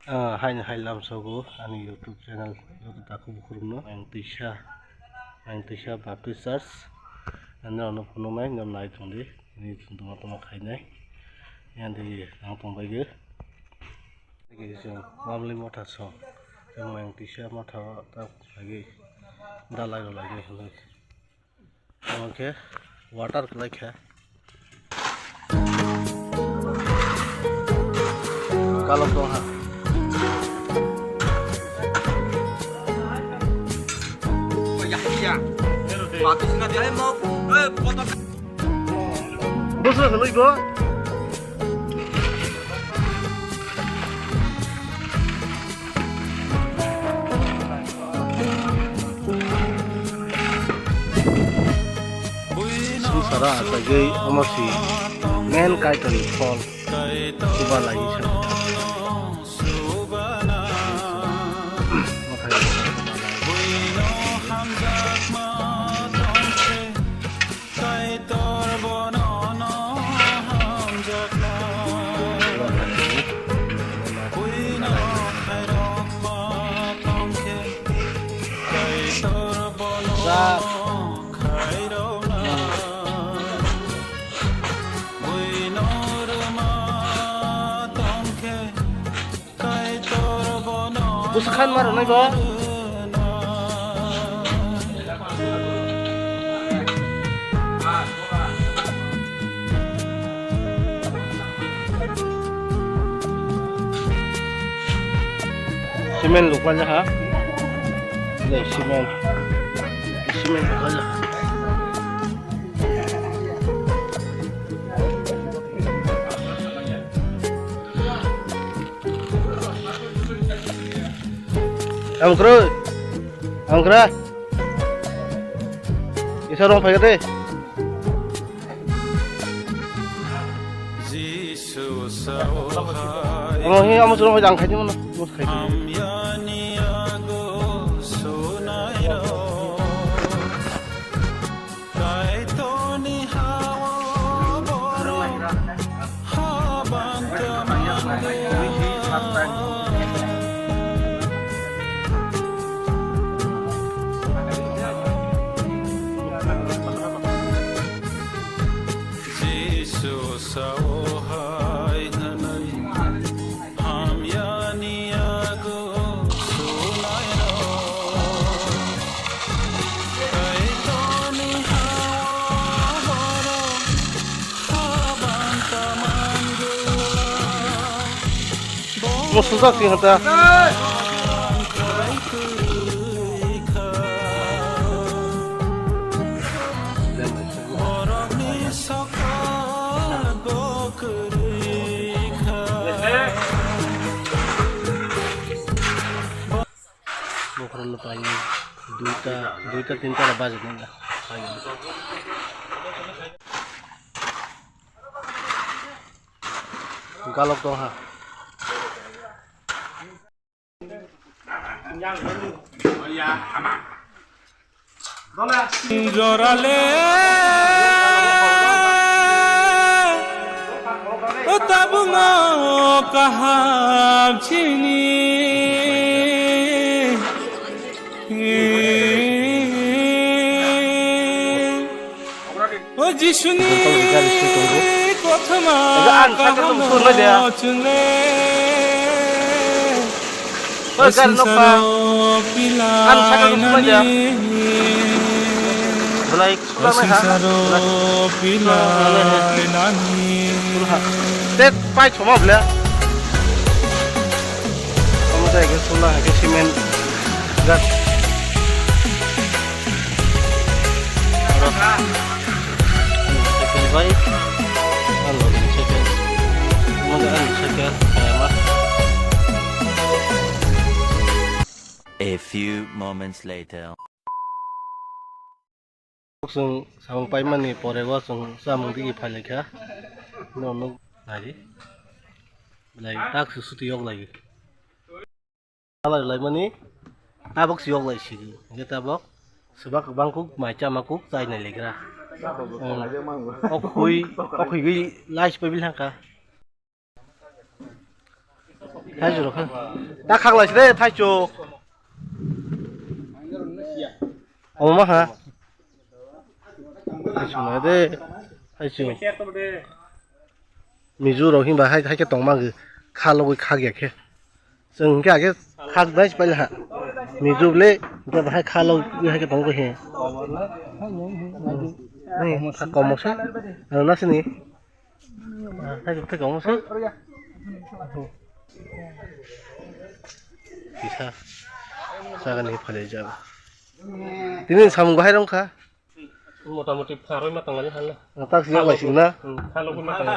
Hai lamsago ani YouTube channel youtube taku bukurumno ang tisha Baptist Church anda ono phunumai ngam nai thongdi ni thungtuma toma khainai yandi ang tongbai ge jong mamli motha so jong ang tisha motha ta lagi dalai ro lagi hoi amake water like hai kalau to ha Bosok hello ibu. Sengsara sebagai emosi men kaitan fall coba lagi Busukan marah nih go. Semen lupa aja ha. Nih semen lupa aja. Angkra, isa rong pakai deh. Oh ini kamu suruh ngajang kaji mana? Mus kaji. Mau susah sih kata. Mau perlu paling duita tinta ada budget nih lah. Kalau tuh ha. Jorale tabunga kaham chini o jishuni kothama kaham chunle kan lupa kan saya lupa aja mulai tet pai cuma bela kamu saya ke sulah ke simen gat second baik halo second kemudian second hemat. A few moments later. Sung samang paiman ni pore go sung samang digi phale kha no lagi lai tak suti yok lagi lai mani tabok yok lai si ge tabok sebab bangkuk maca makuk tai nai legra okhui gi lai pe bil ha ka 타이주로 딱 강라시대 타이주 엄마 하 타이주 nói đấy 타이주 미주로 힘봐 hay cái tổng mang cái khá lâu cái khá ghét kiaซึ่งcái khá đấy phải là 미주 lệ cái hay khá lâu hay cái tổng cái hè này còn một số nó xin đi thay còn một số bisa saya nih pada jam ini sama gua dong kak মোটামুটি 4 matang aja hal tak siapa sih na kalau pun matang